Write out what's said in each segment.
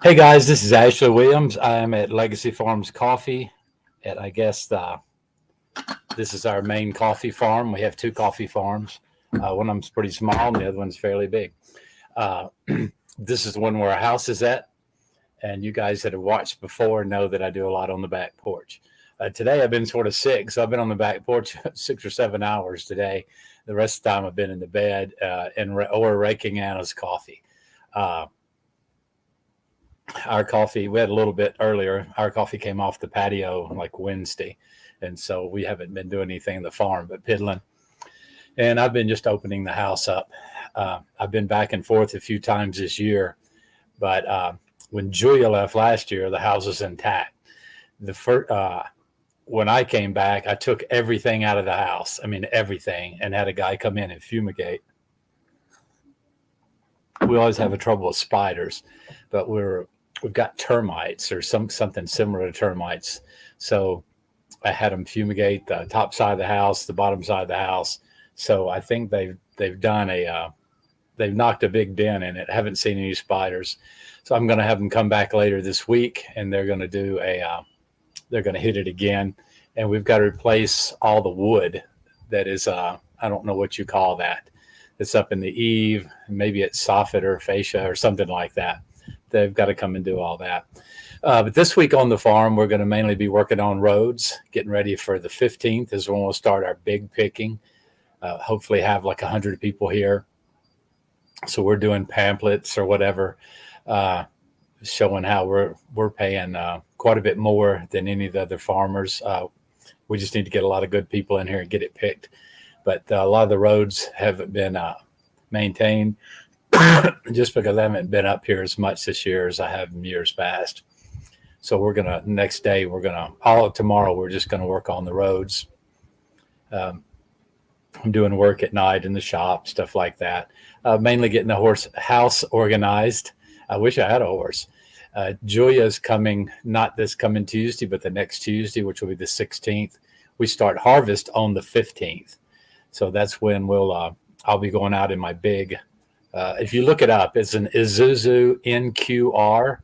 Hey guys, this is Ashley Williams. I am at Legacy Farms Coffee. This is our main coffee farm. We have two coffee farms. One of them's pretty small, and the other one's fairly big. Uh, this is the one where our house is at, and you guys that have watched before know that I do a lot on the back porch. Today I've been sort of sick, so I've been on the back porch 6 or 7 hours today. The rest of the time I've been in the bed or raking Anna's coffee. Uh, our coffee, we had a little bit earlier. Our coffee came off the patio like Wednesday, and so we haven't been doing anything in the farm but piddling. And I've been just opening the house up. I've been back and forth a few times this year, but when Julia left last year, the house was intact. The first When I came back, I took everything out of the house. I mean everything, and had a guy come in and fumigate. We always have a trouble with spiders, but we've got termites or something similar to termites. So I had them fumigate the top side of the house, the bottom side of the house. So I think they've done they've knocked a big dent in it. I haven't seen any spiders. So I'm going to have them come back later this week, and they're going to they're going to hit it again. And we've got to replace all the wood that is, I don't know what you call that. It's up in the eave, maybe it's soffit or fascia or something like that. They've got to come and do all that. But this week on the farm, we're going to mainly be working on roads, getting ready for the 15th is when we'll start our big picking. Hopefully have like 100 people here. So we're doing pamphlets or whatever, showing how we're paying quite a bit more than any of the other farmers. We just need to get a lot of good people in here and get it picked. But a lot of the roads haven't been maintained just because I haven't been up here as much this year as I have in years past. So next day, all of tomorrow, we're just going to work on the roads. I'm doing work at night in the shop, stuff like that. Mainly getting the house organized. I wish I had a horse. Julia's coming, not this coming Tuesday, but the next Tuesday, which will be the 16th. We start harvest on the 15th. So that's when I'll be going out in my big, if you look it up, it's an Isuzu NQR,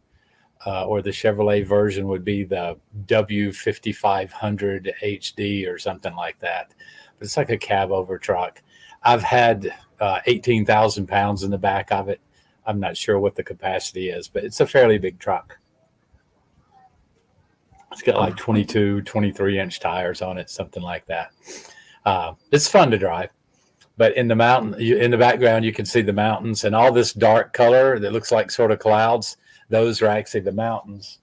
or the Chevrolet version would be the W5500 HD or something like that. But it's like a cab over truck. I've had 18,000 pounds in the back of it. I'm not sure what the capacity is, but it's a fairly big truck. It's got like 22, 23-inch tires on it, something like that. It's fun to drive. But in the background, you can see the mountains and all this dark color that looks like sort of clouds. Those are actually the mountains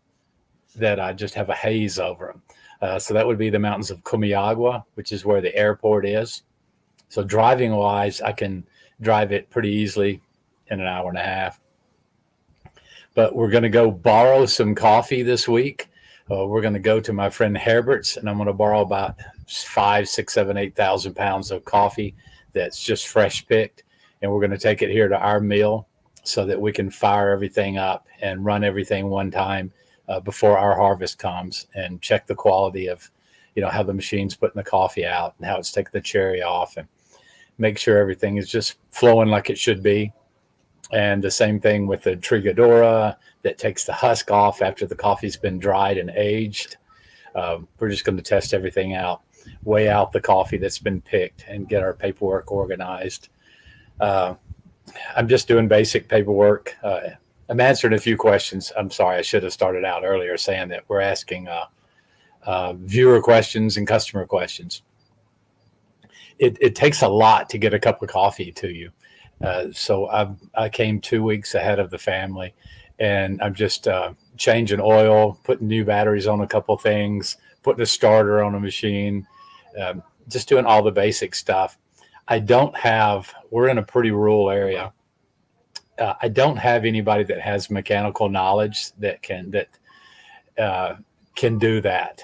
that I just have a haze over them. So that would be the mountains of Comayagua, which is where the airport is. So driving wise, I can drive it pretty easily in an hour and a half. But we're going to go borrow some coffee this week. We're going to go to my friend Herbert's, and I'm going to borrow about 5, 6, 7, 8,000 pounds of coffee that's just fresh picked. And we're going to take it here to our mill so that we can fire everything up and run everything one time before our harvest comes, and check the quality of, how the machine's putting the coffee out and how it's taking the cherry off, and make sure everything is just flowing like it should be. And the same thing with the Trigadora that takes the husk off after the coffee's been dried and aged. We're just going to test everything out, weigh out the coffee that's been picked, and get our paperwork organized. I'm just doing basic paperwork. I'm answering a few questions. I'm sorry, I should have started out earlier saying that we're asking viewer questions and customer questions. It takes a lot to get a cup of coffee to you. So I came 2 weeks ahead of the family, and I'm just changing oil, putting new batteries on a couple things, putting a starter on a machine, just doing all the basic stuff. We're in a pretty rural area. I don't have anybody that has mechanical knowledge that can do that.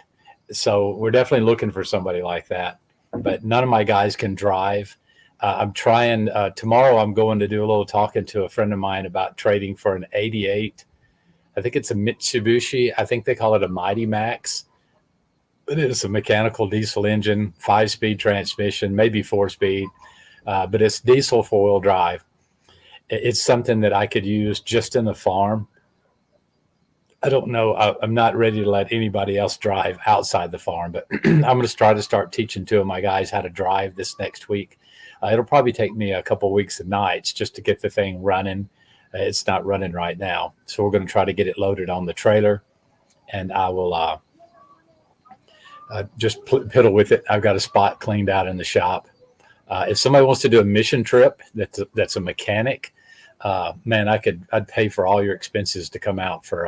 So we're definitely looking for somebody like that. But none of my guys can drive. I'm trying tomorrow. I'm going to do a little talking to a friend of mine about trading for an 88. I think it's a Mitsubishi. I think they call it a Mighty Max. But it is a mechanical diesel engine, 5-speed transmission, maybe 4-speed. But it's diesel 4-wheel drive. It's something that I could use just in the farm I don't know. I'm not ready to let anybody else drive outside the farm, but I'm going to try to start teaching two of my guys how to drive this next week. It'll probably take me a couple weeks and nights just to get the thing running. It's not running right now. So we're going to try to get it loaded on the trailer, and I will just piddle with it. I've got a spot cleaned out in the shop. If somebody wants to do a mission trip that's a mechanic, man, I'd pay for all your expenses to come out for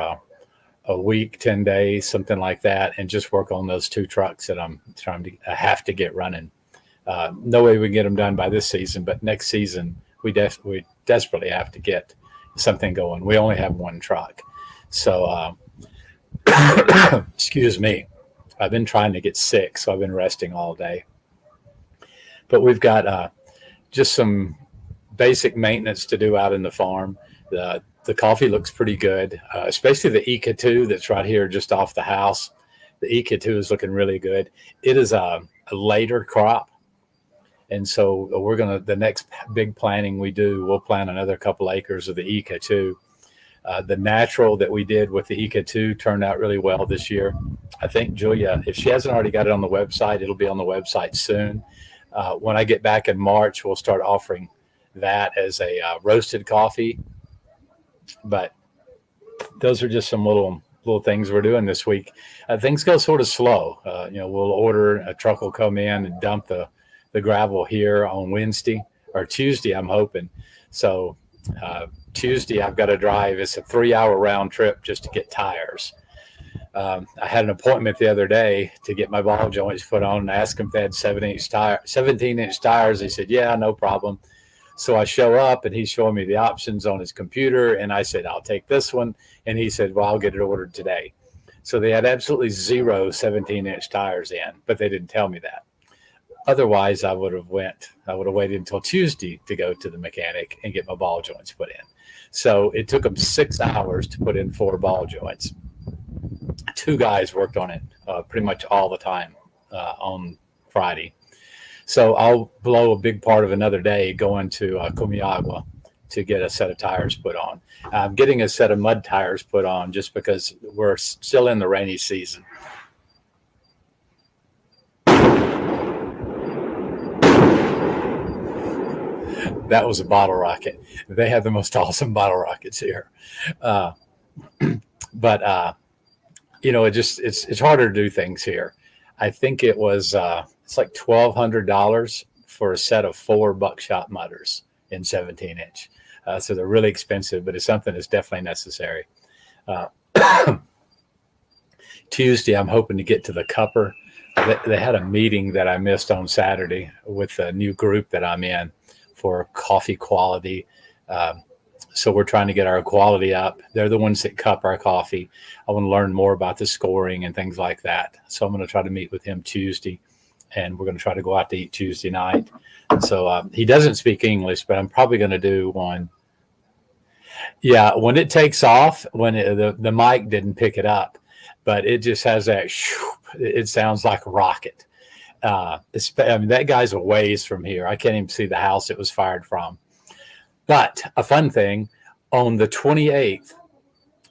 a week, 10 days, something like that, and just work on those two trucks that I have to get running. No way we can get them done by this season, but next season we desperately have to get something going. We only have one truck. So, excuse me. I've been trying to get sick, so I've been resting all day. But we've got just some basic maintenance to do out in the farm. The coffee looks pretty good, especially the Ika 2 that's right here just off the house. The Ika 2 is looking really good. It is a later crop. And so the next big planting we do, we'll plant another couple acres of the Ika 2. The natural that we did with the Ika 2 turned out really well this year. I think Julia, if she hasn't already got it on the website, it'll be on the website soon. When I get back in March, we'll start offering that as a roasted coffee. But those are just some little things we're doing this week. Things go sort of slow. We'll order, a truck will come in and dump the gravel here on Wednesday or Tuesday, I'm hoping. So Tuesday I've got to drive. It's a 3-hour round trip just to get tires. I had an appointment the other day to get my ball joints put on and ask them if they had 17-inch tires. They said, yeah, no problem. So I show up and he's showing me the options on his computer. And I said, I'll take this one. And he said, well, I'll get it ordered today. So they had absolutely zero 17-inch tires in, but they didn't tell me that. Otherwise, I would have waited until Tuesday to go to the mechanic and get my ball joints put in. So it took them 6 hours to put in 4 ball joints. 2 guys worked on it pretty much all the time on Friday. So I'll blow a big part of another day going to Comayagua to get a set of tires put on. I'm getting a set of mud tires put on just because we're still in the rainy season. That was a bottle rocket. They have the most awesome bottle rockets here. But it's harder to do things here. I think it was it's like $1,200 for a set of 4 buckshot mudders in 17-inch. So they're really expensive, but it's something that's definitely necessary. Tuesday, I'm hoping to get to the Cupper. They had a meeting that I missed on Saturday with a new group that I'm in for coffee quality. So we're trying to get our quality up. They're the ones that cup our coffee. I want to learn more about the scoring and things like that. So I'm going to try to meet with him Tuesday, and we're going to try to go out to eat Tuesday night. So he doesn't speak English, but I'm probably going to do one. Yeah, when it takes off, when the mic didn't pick it up, but it just has that, it sounds like a rocket. That guy's a ways from here. I can't even see the house it was fired from. But a fun thing, on the 28th,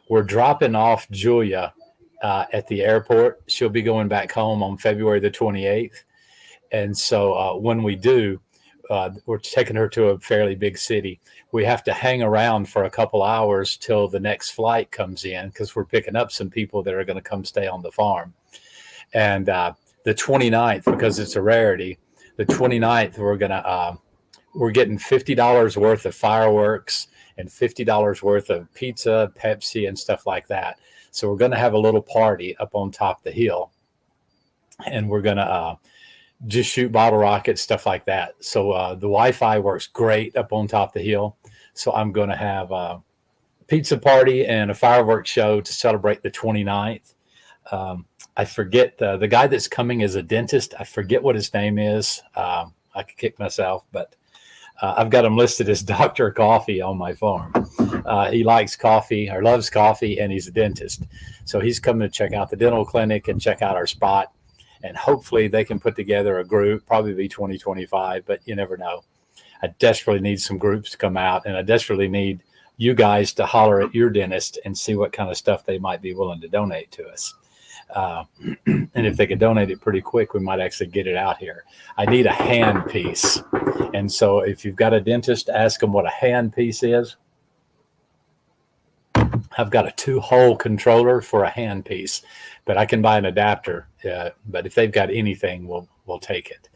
we're dropping off Julia at the airport. She'll be going back home on February the 28th. And so when we do, we're taking her to a fairly big city. We have to hang around for a couple hours till the next flight comes in because we're picking up some people that are going to come stay on the farm. And the 29th, because it's a rarity, the 29th, we're getting $50 worth of fireworks and $50 worth of pizza, Pepsi, and stuff like that. So we're going to have a little party up on top of the hill, and we're going to just shoot bottle rockets, stuff like that. So the Wi-Fi works great up on top of the hill. So I'm going to have a pizza party and a fireworks show to celebrate the 29th. I forget the guy that's coming is a dentist. I forget what his name is. I could kick myself, but I've got him listed as Dr. Coffee on my farm. He likes coffee or loves coffee, and he's a dentist. So he's coming to check out the dental clinic and check out our spot. And hopefully they can put together a group, probably be 2025, but you never know. I desperately need some groups to come out, and I desperately need you guys to holler at your dentist and see what kind of stuff they might be willing to donate to us. And if they could donate it pretty quick, we might actually get it out here. I need a hand piece. And so if you've got a dentist, ask them what a hand piece is. I've got a 2-hole controller for a hand piece, but I can buy an adapter. But if they've got anything, we'll take it.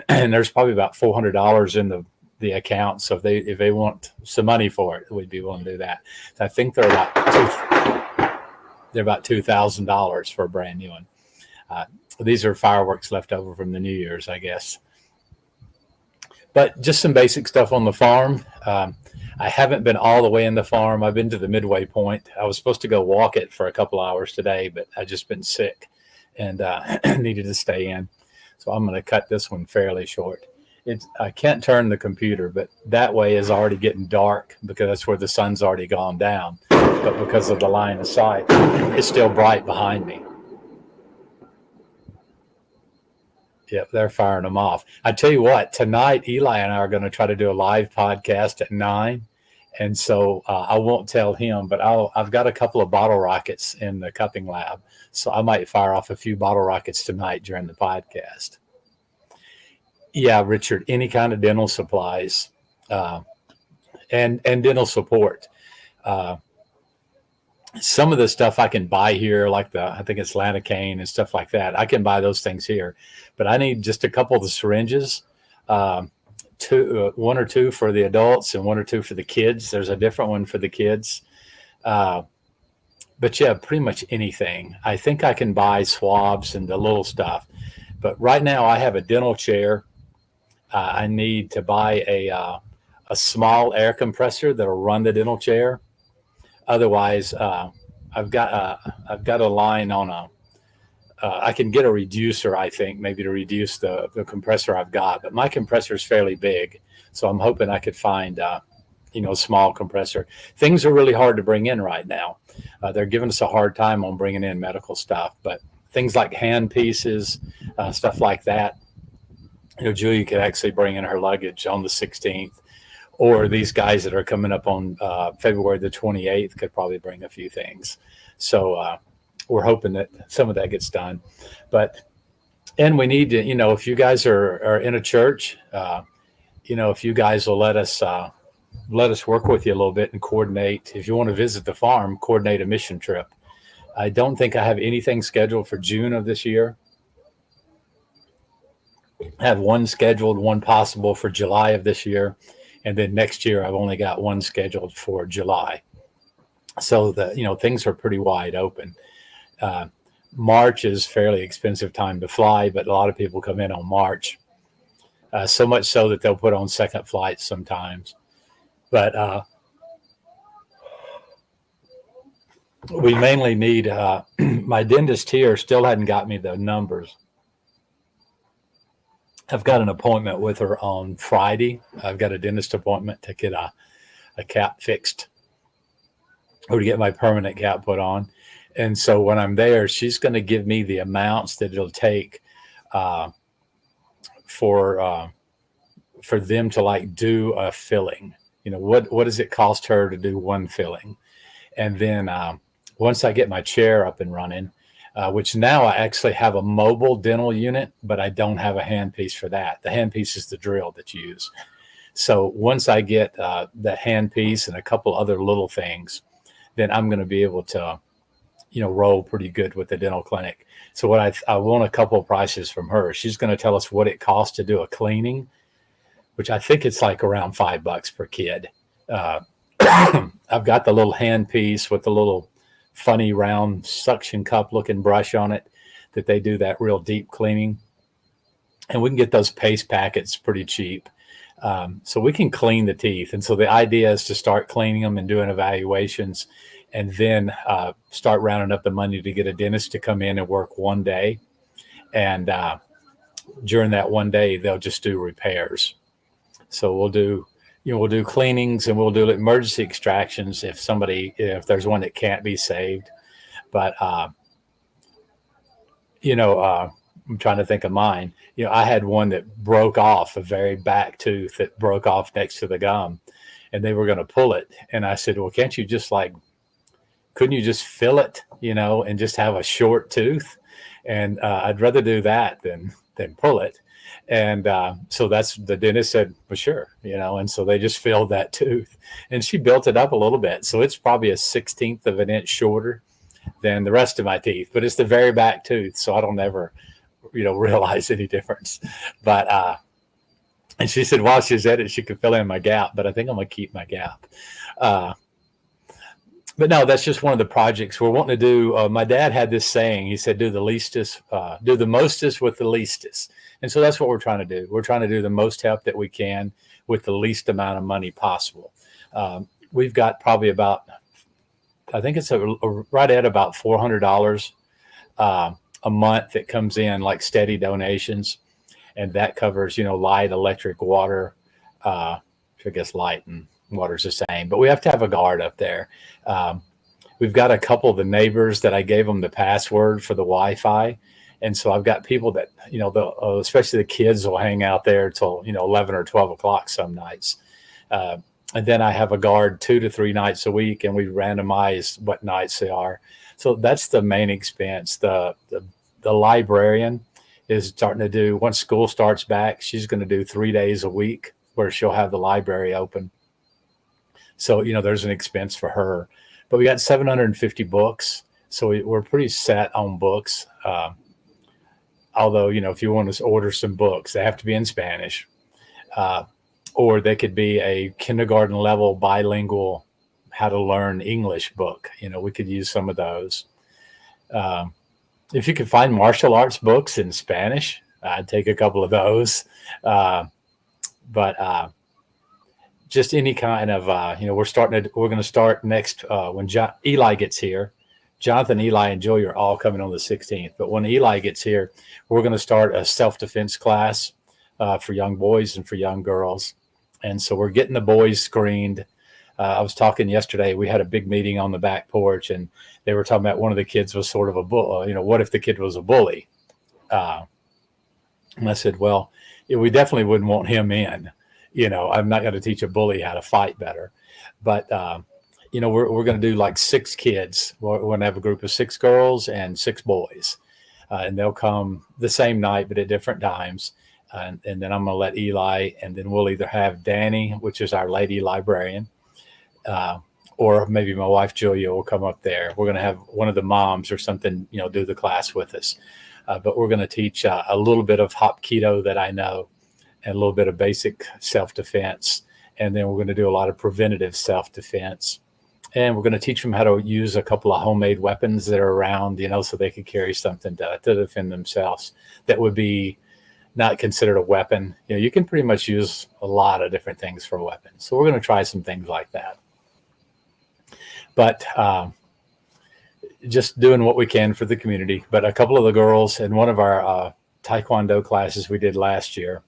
And there's probably about $400 in the account. So if they want some money for it, we'd be willing to do that. So I think they're about $2,000 for a brand new one. These are fireworks left over from the New Year's, I guess. But just some basic stuff on the farm. I haven't been all the way in the farm. I've been to the midway point. I was supposed to go walk it for a couple hours today, but I just been sick and needed to stay in. So I'm going to cut this one fairly short. I can't turn the computer, but that way is already getting dark because that's where the sun's already gone down. But because of the line of sight, it's still bright behind me. Yep, they're firing them off. I tell you what, tonight Eli and I are going to try to do a live podcast at 9. And so I won't tell him, but I've got a couple of bottle rockets in the cupping lab. So I might fire off a few bottle rockets tonight during the podcast. Yeah, Richard, any kind of dental supplies and dental support. Some of the stuff I can buy here, like I think it's Lanacane and stuff like that. I can buy those things here, but I need just a couple of the syringes, 1 or 2 for the adults and 1 or 2 for the kids. There's a different one for the kids. But yeah, pretty much anything. I think I can buy swabs and the little stuff, but right now I have a dental chair. I need to buy a small air compressor that'll run the dental chair. Otherwise, I've got a line on I can get a reducer, I think, maybe to reduce the compressor I've got. But my compressor is fairly big, so I'm hoping I could find a small compressor. Things are really hard to bring in right now. They're giving us a hard time on bringing in medical stuff, but things like hand pieces, stuff like that. Julia could actually bring in her luggage on the 16th. Or these guys that are coming up on February the 28th could probably bring a few things. So we're hoping that some of that gets done. And we need to, if you guys are in a church, if you guys will let us work with you a little bit and coordinate. If you want to visit the farm, coordinate a mission trip. I don't think I have anything scheduled for June of this year. I have one scheduled, one possible for July of this year. And then next year, I've only got one scheduled for July. So things are pretty wide open. March is fairly expensive time to fly, but a lot of people come in on March. So much so that they'll put on second flights sometimes. But we mainly need, my dentist here still hadn't got me the numbers. I've got an appointment with her on Friday. I've got a dentist appointment to get a cap fixed or to get my permanent cap put on. And so when I'm there, she's going to give me the amounts that it'll take for them to do a filling. What does it cost her to do one filling? And then once I get my chair up and running, which now I actually have a mobile dental unit, but I don't have a handpiece for that. The handpiece is the drill that you use. So once I get the handpiece and a couple other little things, then I'm going to be able to, roll pretty good with the dental clinic. So what I want a couple of prices from her. She's going to tell us what it costs to do a cleaning, which I think it's like around $5 per kid. I've got the little handpiece with the little funny round suction cup looking brush on it that they do that real deep cleaning, and we can get those paste packets pretty cheap, so we can clean the teeth. And so the idea is to start cleaning them and doing evaluations, and then start rounding up the money to get a dentist to come in and work one day, and during that one day they'll just do repairs. So we'll do cleanings and we'll do emergency extractions if there's one that can't be saved. But, I'm trying to think of mine. I had one that broke off, a very back tooth that broke off next to the gum. and they were going to pull it. And I said, well, can't you just like, couldn't you just fill it, and just have a short tooth? And I'd rather do that than pull it. And so that's the dentist said, well, sure, and so they just filled that tooth, and she built it up a little bit. So it's probably a 1/16 of an inch shorter than the rest of my teeth, but it's the very back tooth. So I don't ever, realize any difference. But, and she said, while she's at it, she could fill in my gap, but I think I'm going to keep my gap. But no, that's just one of the projects we're wanting to do. My dad had this saying, he said, do the leastest, do the mostest with the leastest. And so that's what we're trying to do. We're trying to do the most help that we can with the least amount of money possible. We've got probably about, I think it's right at about $400 a month that comes in like steady donations. And that covers, light, electric, water. I guess light and water's the same, but we have to have a guard up there. We've got a couple of the neighbors that I gave them the password for the Wi-Fi. And so I've got people that, especially the kids will hang out there till, 11 or 12 o'clock some nights. And then I have a guard 2 to 3 nights a week, and we randomize what nights they are. So that's the main expense. The librarian is starting to do, once school starts back, she's going to do 3 days a week where she'll have the library open. So, there's an expense for her, but we got 750 books. So we're pretty set on books. Although, if you want to order some books, they have to be in Spanish, or they could be a kindergarten level bilingual, how to learn English book. We could use some of those. If you could find martial arts books in Spanish, I'd take a couple of those. But just any kind of, we're going to start next when Eli gets here. Jonathan, Eli, and Joey are all coming on the 16th. But when Eli gets here, we're going to start a self-defense class for young boys and for young girls. And so we're getting the boys screened. I was talking yesterday, we had a big meeting on the back porch, and they were talking about one of the kids was sort of a bully. What if the kid was a bully? And I said, well, we definitely wouldn't want him in. I'm not going to teach a bully how to fight better. But, we're going to do like 6 kids. We're going to have a group of 6 girls and 6 boys. And they'll come the same night, but at different times. And then I'm going to let Eli, and then we'll either have Danny, which is our lady librarian, or maybe my wife, Julia, will come up there. We're going to have one of the moms or something, do the class with us. But we're going to teach a little bit of Hapkido that I know, and a little bit of basic self-defense. And then we're going to do a lot of preventative self-defense. And we're going to teach them how to use a couple of homemade weapons that are around, so they could carry something to defend themselves that would be not considered a weapon. You can pretty much use a lot of different things for a weapon. So we're going to try some things like that. But just doing what we can for the community. But a couple of the girls in one of our Taekwondo classes we did last year,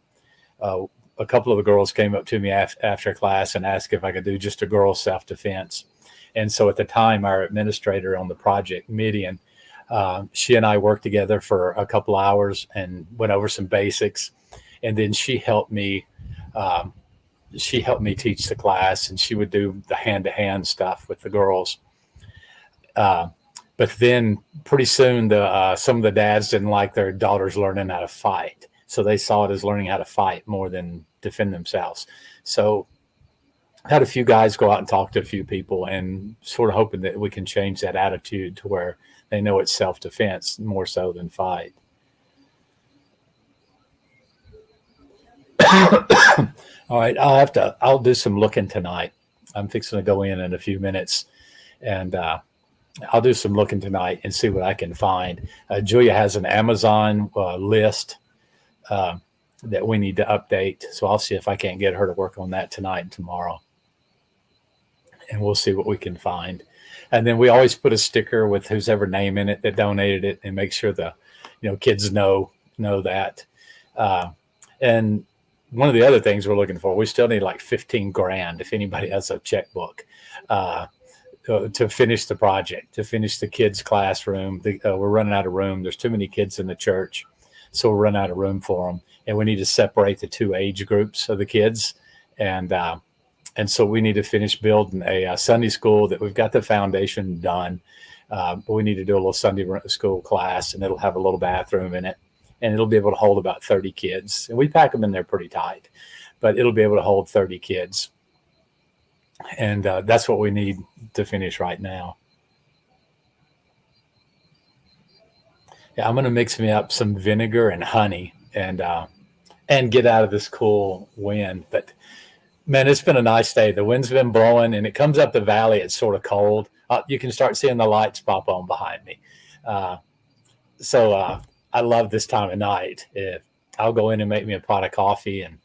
a couple of the girls came up to me after class and asked if I could do just a girl self-defense. And so at the time, our administrator on the project, Midian, she and I worked together for a couple hours and went over some basics. And then she helped me teach the class, and she would do the hand-to-hand stuff with the girls. But then pretty soon, some of the dads didn't like their daughters learning how to fight. So they saw it as learning how to fight more than defend themselves. So I had a few guys go out and talk to a few people, and sort of hoping that we can change that attitude to where they know it's self-defense more so than fight. All right, I'll do some looking tonight. I'm fixing to go in a few minutes, and I'll do some looking tonight and see what I can find. Julia has an Amazon list that we need to update. So I'll see if I can't get her to work on that tonight and tomorrow. And we'll see what we can find. And then we always put a sticker with whose ever name in it that donated it, and make sure the kids know that. And one of the other things we're looking for, we still need like 15 grand if anybody has a checkbook to finish the project, to finish the kids' classroom. We're running out of room. There's too many kids in the church, so we're running out of room for them. And we need to separate the 2 age groups of the kids. And And so we need to finish building a Sunday school that we've got the foundation done. But we need to do a little Sunday school class, and it'll have a little bathroom in it, and it'll be able to hold about 30 kids. And we pack them in there pretty tight, but it'll be able to hold 30 kids. And that's what we need to finish right now. Yeah, I'm going to mix me up some vinegar and honey and get out of this cool wind. But man, it's been a nice day. The wind's been blowing, and it comes up the valley. It's sort of cold. You can start seeing the lights pop on behind me. So I love this time of night. I'll go in and make me a pot of coffee, and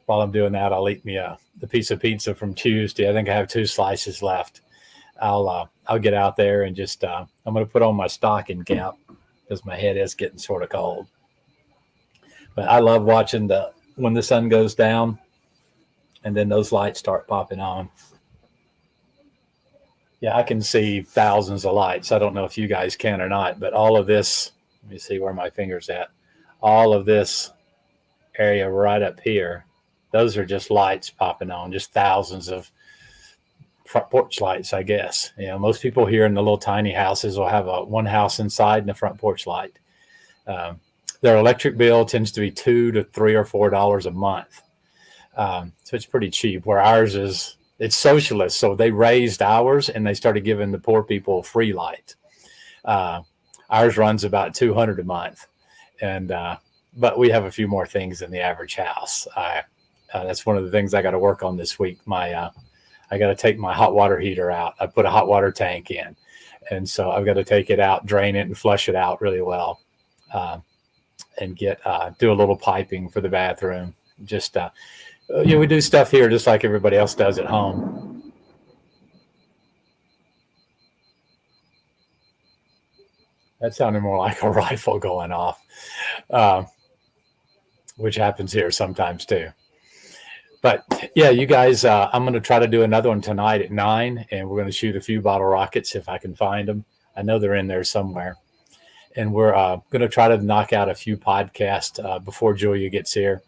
while I'm doing that, I'll eat me the piece of pizza from Tuesday. I think I have 2 slices left. I'll get out there and just I'm going to put on my stocking cap because my head is getting sort of cold. But I love watching when the sun goes down, and then those lights start popping on. Yeah, I can see thousands of lights. I don't know if you guys can or not, but all of this, let me see where my finger's at. All of this area right up here, those are just lights popping on, just thousands of front porch lights, I guess. You know, most people here in the little tiny houses will have one house inside and a front porch light. Their electric bill tends to be $2 to $3 or $4 a month. So it's pretty cheap, where ours it's socialist. So they raised ours and they started giving the poor people free light. Ours runs about $200 a month. And, but we have a few more things than the average house. That's one of the things I got to work on this week. I got to take my hot water heater out. I put a hot water tank in. And so I've got to take it out, drain it, and flush it out really well. And do a little piping for the bathroom. Just, we do stuff here just like everybody else does at home. That sounded more like a rifle going off, which happens here sometimes too. But yeah, you guys, I'm going to try to do another one tonight at 9, and we're going to shoot a few bottle rockets if I can find them. I know they're in there somewhere. And we're going to try to knock out a few podcasts before Julia gets here.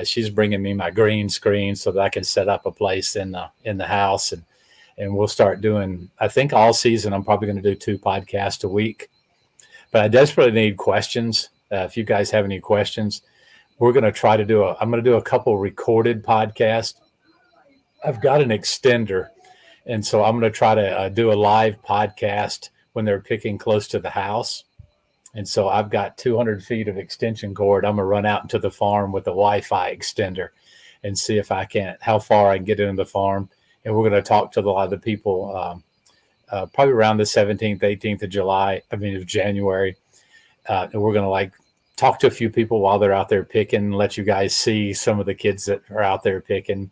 She's bringing me my green screen so that I can set up a place in the house, and we'll start doing. I think all season I'm probably going to do 2 podcasts a week, but I desperately need questions. If you guys have any questions, we're going to try to I'm going to do a couple recorded podcasts. I've got an extender, and so I'm going to try to do a live podcast when they're picking close to the house. And so I've got 200 feet of extension cord. I'm going to run out into the farm with a Wi-Fi extender and see if how far I can get into the farm. And we're going to talk to a lot of the people probably around the 17th, 18th of January. And we're going to talk to a few people while they're out there picking and let you guys see some of the kids that are out there picking.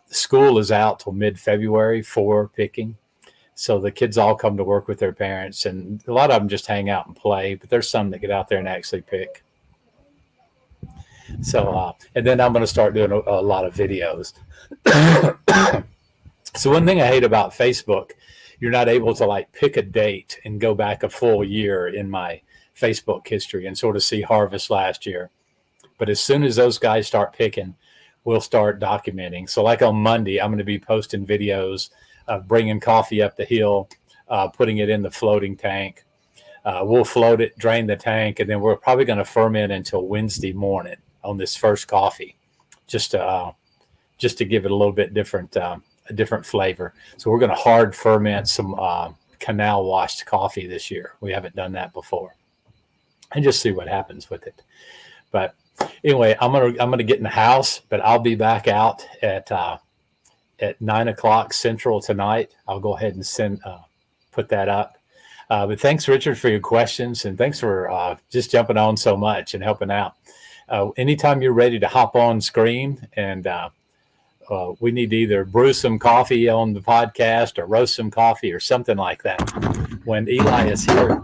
School is out till mid-February for picking. So the kids all come to work with their parents, and a lot of them just hang out and play, but there's some that get out there and actually pick. So, and then I'm going to start doing a lot of videos. So one thing I hate about Facebook, you're not able to pick a date and go back a full year in my Facebook history and sort of see harvest last year. But as soon as those guys start picking, we'll start documenting. So on Monday, I'm going to be posting videos of bringing coffee up the hill, putting it in the floating tank. We'll float it, drain the tank, and then we're probably going to ferment until Wednesday morning on this first coffee, just to give it a little bit different, a different flavor. So we're going to hard ferment some canal washed coffee this year. We haven't done that before, and just see what happens with it. But anyway, I'm gonna get in the house, but I'll be back out at 9 o'clock Central tonight. I'll go ahead and put that up. But thanks, Richard, for your questions, and thanks for just jumping on so much and helping out. Anytime you're ready to hop on screen, and we need to either brew some coffee on the podcast or roast some coffee or something like that. When Eli is here,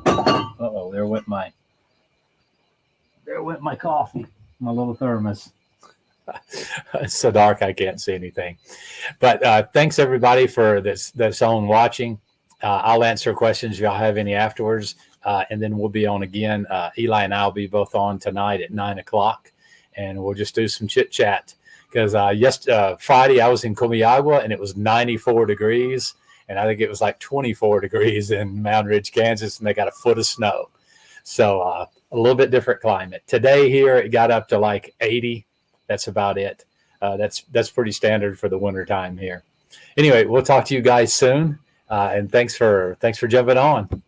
there went my coffee, my little thermos. It's so dark I can't see anything. But thanks everybody for that's on watching. I'll answer questions if y'all have any afterwards, and then we'll be on again. Eli and I'll be both on tonight at 9 o'clock, and we'll just do some chit chat because Friday I was in Comayagua and it was 94 degrees, and I think it was like 24 degrees in Mountain Ridge, Kansas, and they got a foot of snow. So a little bit different climate. Today here it got up to like 80. That's about it. That's pretty standard for the winter time here. Anyway, we'll talk to you guys soon, and thanks for jumping on.